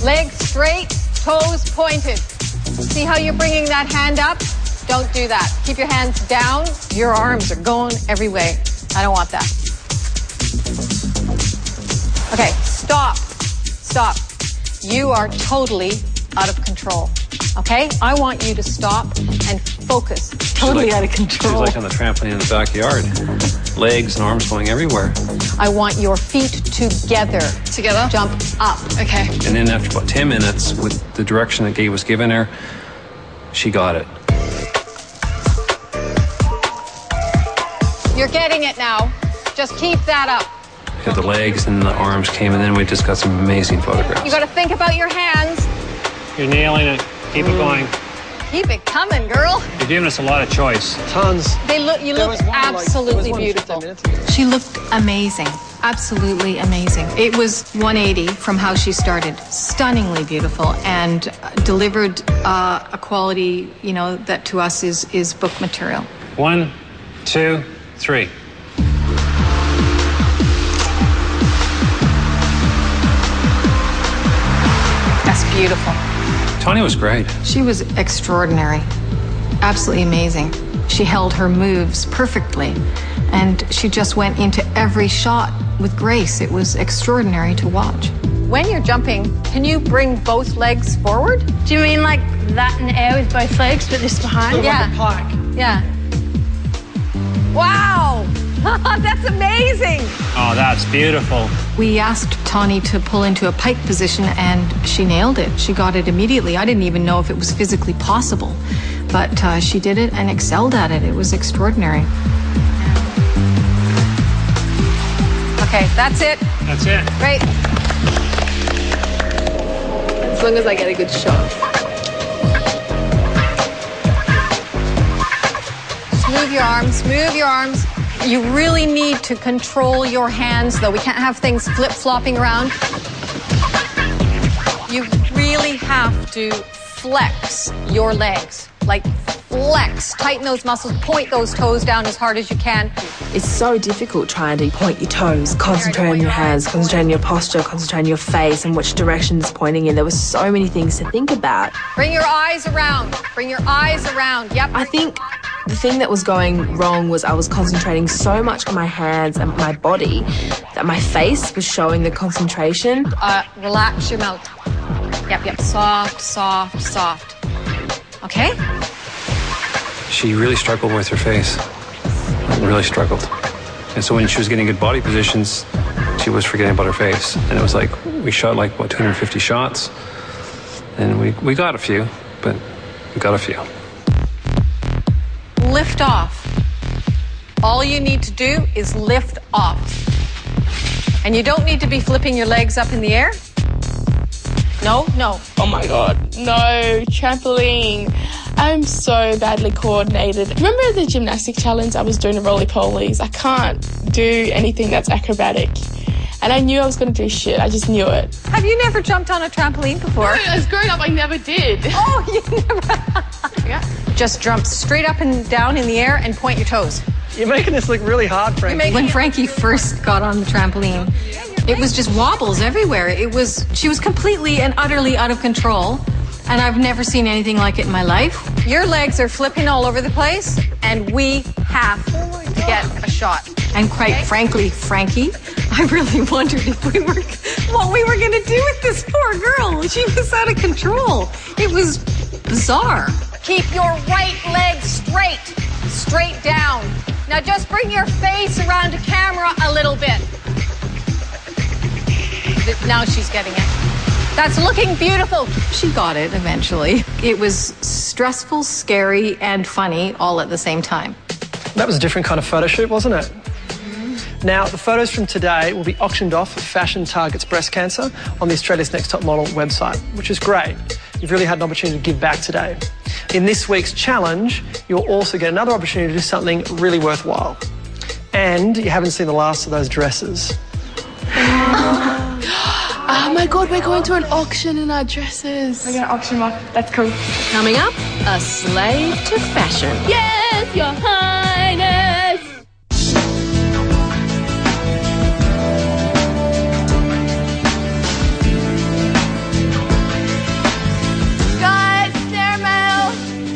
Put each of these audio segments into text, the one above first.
Legs straight, toes pointed. See how you're bringing that hand up? Don't do that. Keep your hands down. Your arms are going every way. I don't want that. Okay, stop. Stop. You are totally out of control. Okay? I want you to stop and focus. Totally out of control. She's like on the trampoline in the backyard. Legs and arms going everywhere. I want your feet together. Together? Jump up. Okay. And then after about 10 minutes, with the direction that Gabe was giving her, she got it. You're getting it now. Just keep that up. The legs and the arms came, and then we just got some amazing photographs. You got to think about your hands. You're nailing it. Keep it going. Keep it coming, girl. You're giving us a lot of choice. Tons. You look absolutely beautiful. She looked amazing. Absolutely amazing. It was 180 from how she started. Stunningly beautiful and delivered a quality, you know, that to us is book material. 1, 2, 3. That's beautiful. Tanya was great. She was extraordinary. Absolutely amazing. She held her moves perfectly, and she just went into every shot with grace. It was extraordinary to watch. When you're jumping, can you bring both legs forward? Do you mean like that in the air with both legs, but this behind? Yeah. Like a pike. Yeah. Wow! That's amazing! Oh, that's beautiful. We asked Tawny to pull into a pike position, and she nailed it. She got it immediately. I didn't even know if it was physically possible, but she did it and excelled at it. It was extraordinary. Okay, that's it. That's it. Great. As long as I get a good shot. Move your arms, move your arms. You really need to control your hands, though. We can't have things flip-flopping around. You really have to flex your legs. Like, flex. Tighten those muscles, point those toes down as hard as you can. It's so difficult trying to point your toes, concentrate on your hands, concentrate on your posture, concentrate on your face and which direction it's pointing in. There were so many things to think about. Bring your eyes around. Bring your eyes around. Yep. I think the thing that was going wrong was I was concentrating so much on my hands and my body that my face was showing the concentration. Relax your mouth. Yep. Soft, soft, soft. Okay? She really struggled with her face. Really struggled. And so when she was getting good body positions, she was forgetting about her face. And it was like, we shot like, what, 250 shots? And we got a few, but we got a few. Lift off. All you need to do is lift off. And you don't need to be flipping your legs up in the air. No. Oh my God, no, trampoline. I'm so badly coordinated. Remember the gymnastic challenge? I was doing the roly-polies. I can't do anything that's acrobatic. And I knew I was going to do shit. I just knew it. Have you never jumped on a trampoline before? No, as growing up, I never did. Oh, you never. Yeah. Just jump straight up and down in the air and point your toes. You're making this look really hard, Frankie. When Frankie first got on the trampoline, it was just wobbles everywhere. She was completely and utterly out of control. And I've never seen anything like it in my life. Your legs are flipping all over the place, and we have to get a shot. And quite frankly, Frankie, I really wondered what we were going to do with this poor girl. She was out of control. It was bizarre. Keep your right leg straight down. Now just bring your face around the camera a little bit. Now she's getting it. That's looking beautiful. She got it eventually. It was stressful, scary, and funny all at the same time. That was a different kind of photo shoot, wasn't it? Now, the photos from today will be auctioned off for Fashion Targets Breast Cancer on the Australia's Next Top Model website, which is great. You've really had an opportunity to give back today. In this week's challenge, you'll also get another opportunity to do something really worthwhile. And you haven't seen the last of those dresses. Oh my God, we're going to an auction in our dresses. We're going to auction them off. That's cool. Coming up, a slave to fashion. Yes, Your Highness.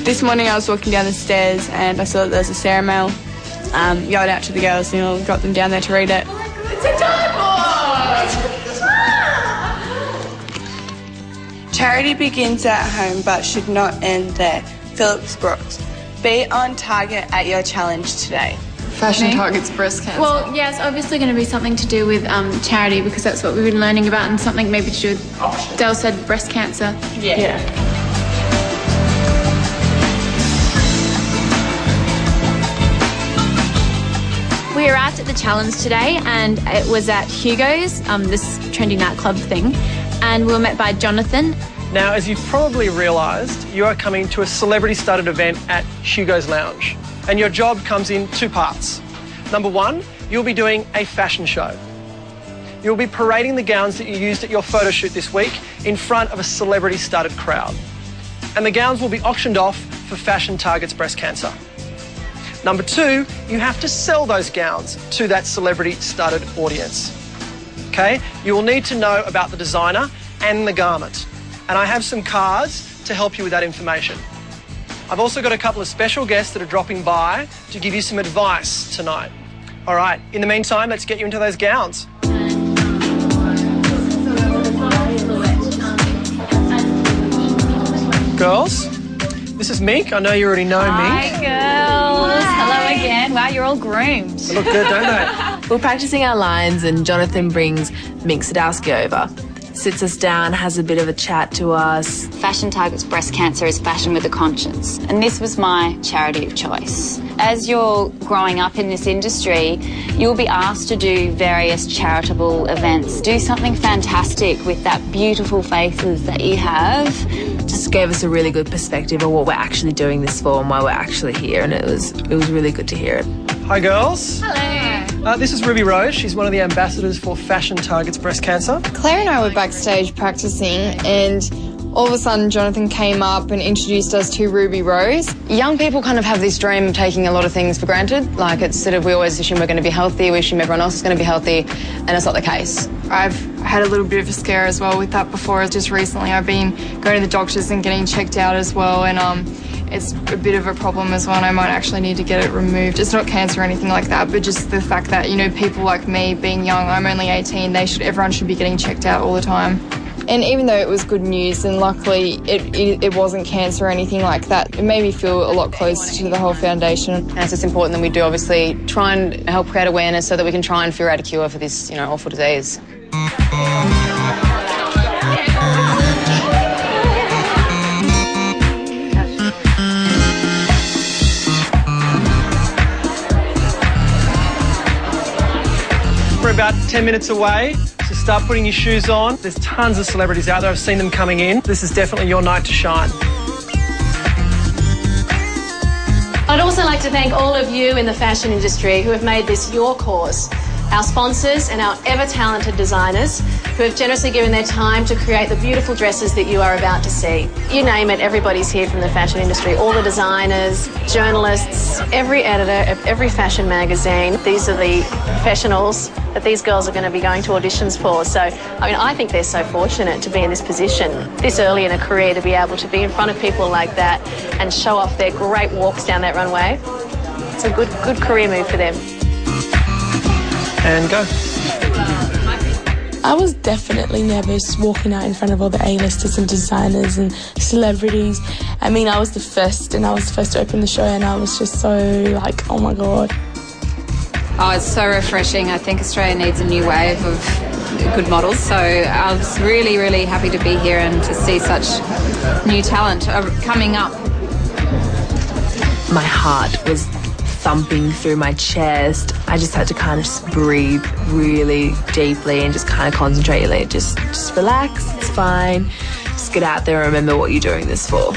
This morning I was walking down the stairs and I saw that there was a Sarah mail. Yelled out to the girls and dropped them down there to read it. It's a dartboard! Charity begins at home but should not end there. Phillips Brooks. Be on target at your challenge today. Fashion targets breast cancer. Well, yeah, it's obviously going to be something to do with charity because that's what we've been learning about, and something maybe to do with, Dale said, breast cancer. Yeah. We arrived at the challenge today and it was at Hugo's, this trendy nightclub thing, and we were met by Jonathan. Now, as you've probably realised, you are coming to a celebrity-studded event at Hugo's Lounge. And your job comes in two parts. Number one, you'll be doing a fashion show. You'll be parading the gowns that you used at your photo shoot this week in front of a celebrity-studded crowd. And the gowns will be auctioned off for Fashion Targets Breast Cancer. Number two, you have to sell those gowns to that celebrity-studded audience. Okay? You will need to know about the designer and the garment. And I have some cards to help you with that information. I've also got a couple of special guests that are dropping by to give you some advice tonight. All right, in the meantime, let's get you into those gowns. Girls, this is MINK. I know you already know MINK. Hi, girls. Hello again. Wow, you're all groomed. They look good, don't they? We're practicing our lines and Jonathan brings MINK SADOWSKY over. Sits us down, has a bit of a chat to us. Fashion Targets Breast Cancer is fashion with a conscience, and this was my charity of choice. As you're growing up in this industry, you'll be asked to do various charitable events. Do something fantastic with that beautiful faces that you have. Just gave us a really good perspective of what we're actually doing this for and why we're actually here, and it was really good to hear it. Hi, girls. Hello. This is Ruby Rose. She's one of the ambassadors for Fashion Targets Breast Cancer. Claire and I were backstage practicing, and all of a sudden Jonathan came up and introduced us to Ruby Rose. Young people kind of have this dream of taking a lot of things for granted. Like, it's sort of, we always assume we're going to be healthy, we assume everyone else is going to be healthy, and it's not the case. I've had a little bit of a scare as well with that before. Just recently I've been going to the doctors and getting checked out as well, and it's a bit of a problem as well, and I might actually need to get it removed. It's not cancer or anything like that, but just the fact that, you know, people like me being young, I'm only 18, everyone should be getting checked out all the time. And even though it was good news, and luckily it wasn't cancer or anything like that, it made me feel a lot closer to the whole foundation. And it's important that we do obviously try and help create awareness so that we can try and figure out a cure for this, you know, awful disease. We're about 10 minutes away, so start putting your shoes on. There's tons of celebrities out there. I've seen them coming in. This is definitely your night to shine. I'd also like to thank all of you in the fashion industry who have made this your cause. Our sponsors and our ever-talented designers who have generously given their time to create the beautiful dresses that you are about to see. You name it, everybody's here from the fashion industry. All the designers, journalists, every editor of every fashion magazine. These are the professionals that these girls are going to be going to auditions for. So, I mean, I think they're so fortunate to be in this position this early in a career, to be able to be in front of people like that and show off their great walks down that runway. It's a good career move for them. And go. I was definitely nervous walking out in front of all the A-listers and designers and celebrities. I mean, I was the first to open the show, and I was just so like, oh my God. Oh, it's so refreshing. I think Australia needs a new wave of good models, so I was really, really happy to be here and to see such new talent coming up. My heart was thumping through my chest. I just had to kind of just breathe really deeply and just kind of concentrate. Like, just relax, it's fine. Just get out there and remember what you're doing this for.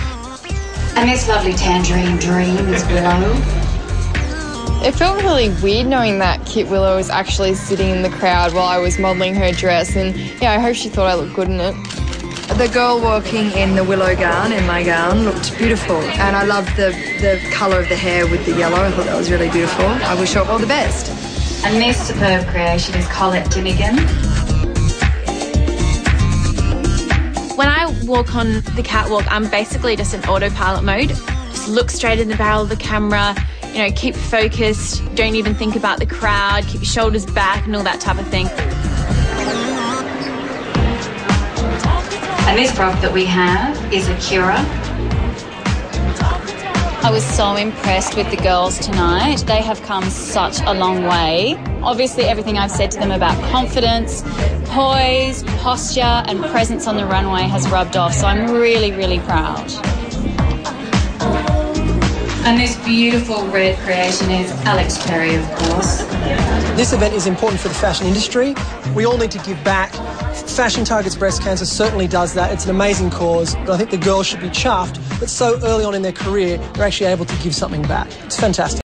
And this lovely tangerine dream is Willow. It felt really weird knowing that Kit Willow was actually sitting in the crowd while I was modelling her dress, and yeah, I hope she thought I looked good in it. The girl walking in the willow gown, in my gown, looked beautiful, and I loved the colour of the hair with the yellow. I thought that was really beautiful. I wish her all the best. And this superb creation is Colette Dinnigan. When I walk on the catwalk, I'm basically just in autopilot mode. look straight in the barrel of the camera, you know, keep focused, don't even think about the crowd, keep your shoulders back and all that type of thing. And this prop that we have is Akira. I was so impressed with the girls tonight. They have come such a long way. Obviously, everything I've said to them about confidence, poise, posture, and presence on the runway has rubbed off, so I'm really, really proud. And this beautiful red creation is Alex Perry, of course. This event is important for the fashion industry. We all need to give back. Fashion Targets Breast Cancer certainly does that. It's an amazing cause, but I think the girls should be chuffed that so early on in their career they're actually able to give something back. It's fantastic.